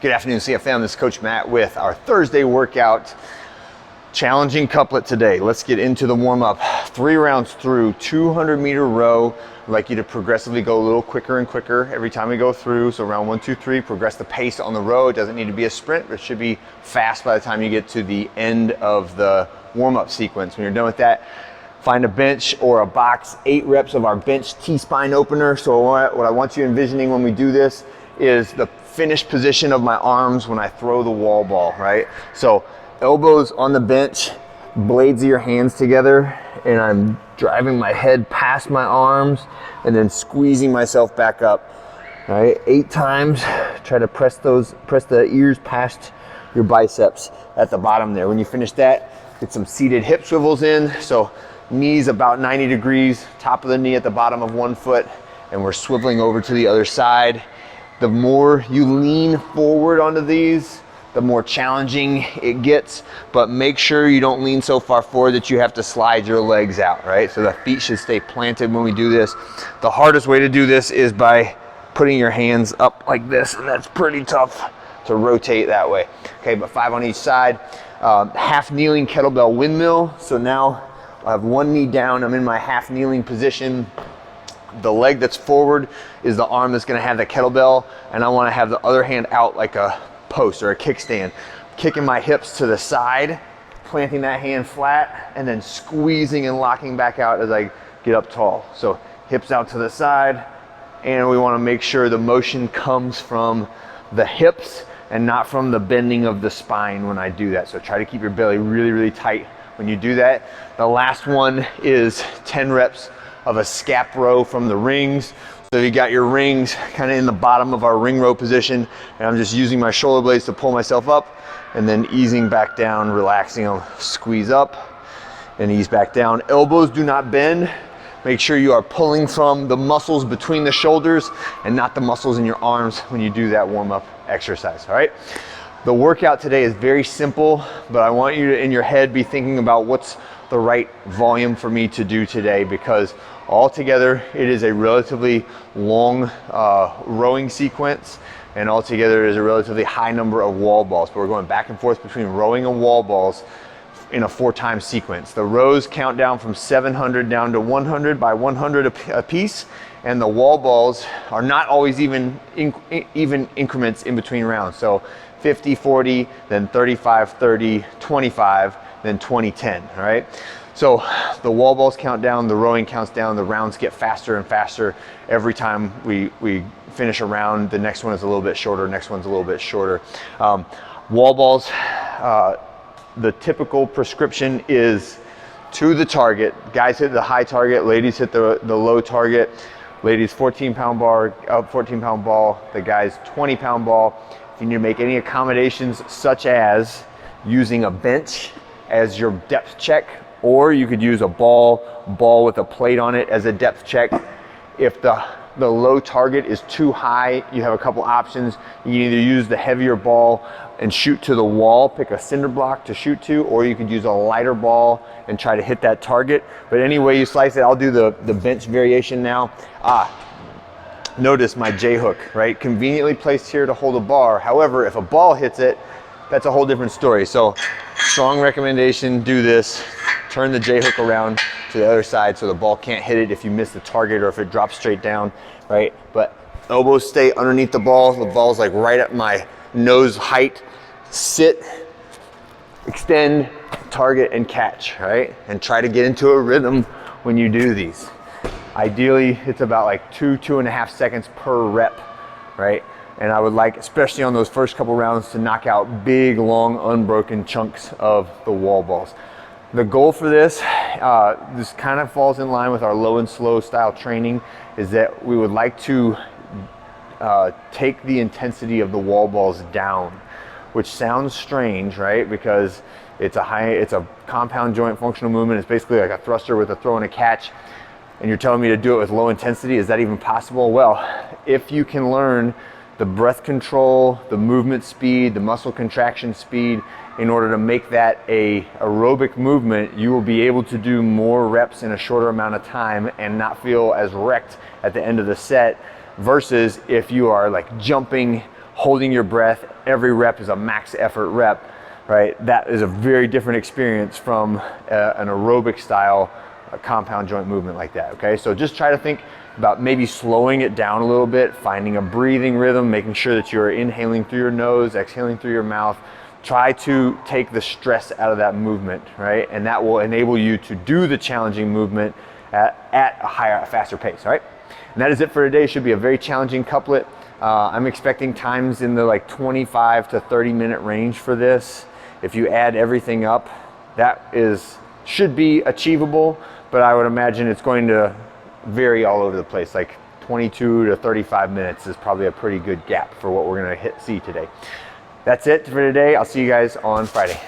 Good afternoon, CFM. This is Coach Matt with our Thursday workout. Challenging couplet today. Let's get into the warm-up. 3 rounds through, 200-meter row. I'd like you to progressively go a little quicker and quicker every time we go through. So round 1, 2, 3, progress the pace on the row. It doesn't need to be a sprint, but it should be fast by the time you get to the end of the warm-up sequence. When you're done with that, find a bench or a box, 8 reps of our bench T-spine opener. So what I want you envisioning when we do this is the finished position of my arms when I throw the wall ball, right? So elbows on the bench, blades of your hands together, and I'm driving my head past my arms and then squeezing myself back up, right? 8 times. Try to press the ears past your biceps at the bottom there. When you finish that, get some seated hip swivels in. So knees about 90 degrees, top of the knee at the bottom of one foot, and we're swiveling over to the other side. The more you lean forward onto these, the more challenging it gets, but make sure you don't lean so far forward that you have to slide your legs out, right? So the feet should stay planted when we do this. The hardest way to do this is by putting your hands up like this, and that's pretty tough to rotate that way. Okay, but 5 on each side. Half kneeling kettlebell windmill. So now I have one knee down, I'm in my half kneeling position. The leg that's forward is the arm that's gonna have the kettlebell, and I wanna have the other hand out like a post or a kickstand. Kicking my hips to the side, planting that hand flat, and then squeezing and locking back out as I get up tall. So hips out to the side, and we wanna make sure the motion comes from the hips and not from the bending of the spine when I do that. So try to keep your belly really, really tight when you do that. The last one is 10 reps of a scap row from the rings. So you got your rings kind of in the bottom of our ring row position, and I'm just using my shoulder blades to pull myself up and then easing back down, relaxing them, squeeze up and ease back down. Elbows do not bend. Make sure you are pulling from the muscles between the shoulders and not the muscles in your arms when you do that warm-up exercise, all right? The workout today is very simple, but I want you to, in your head, be thinking about what's the right volume for me to do today, because altogether it is a relatively long rowing sequence, and altogether it is a relatively high number of wall balls. But we're going back and forth between rowing and wall balls in a 4-time sequence. The rows count down from 700 down to 100 by 100 a piece, and the wall balls are not always even increments in between rounds. So 50, 40, then 35, 30, 25, then 20, 10, all right? So the wall balls count down, the rowing counts down, the rounds get faster and faster. Every time we finish a round, the next one is a little bit shorter, next one's a little bit shorter. Wall balls, the typical prescription is to the target. Guys hit the high target, ladies hit the low target. Ladies 14-pound bar, 14-pound ball, the guys 20-pound ball. If you need to make any accommodations, such as using a bench as your depth check, or you could use a ball with a plate on it as a depth check. If the low target is too high, you have a couple options. You can either use the heavier ball and shoot to the wall, pick a cinder block to shoot to, or you could use a lighter ball and try to hit that target. But any way you slice it, I'll do the bench variation now. Notice my J hook, right? Conveniently placed here to hold a bar. However, if a ball hits it, that's a whole different story. So strong recommendation, do this. Turn the J hook around to the other side so the ball can't hit it if you miss the target or if it drops straight down, right? But elbows stay underneath the ball's like right at my nose height. Sit, extend, target, and catch, right? And try to get into a rhythm when you do these. Ideally, it's about like 2.5 seconds per rep, right? And I would like, especially on those first couple rounds, to knock out big, long, unbroken chunks of the wall balls. The goal for this kind of falls in line with our low and slow style training, is that we would like to take the intensity of the wall balls down, which sounds strange, right? Because it's a compound joint functional movement. It's basically like a thruster with a throw and a catch. And you're telling me to do it with low intensity. Is that even possible? Well, if you can learn the breath control, the movement speed, the muscle contraction speed, in order to make that a aerobic movement, you will be able to do more reps in a shorter amount of time and not feel as wrecked at the end of the set, versus if you are like jumping holding your breath. Every rep is a max effort rep, right? That is a very different experience from an aerobic style compound joint movement like that, okay? So just try to think about maybe slowing it down a little bit, finding a breathing rhythm, making sure that you're inhaling through your nose, exhaling through your mouth. Try to take the stress out of that movement, right? And that will enable you to do the challenging movement at a higher, faster pace, right? And that is it for today. It should be a very challenging couplet. I'm expecting times in the like 25 to 30 minute range for this. If you add everything up, that should be achievable, but I would imagine it's going to vary all over the place. Like 22 to 35 minutes is probably a pretty good gap for what we're gonna see today. That's it for today. I'll see you guys on Friday.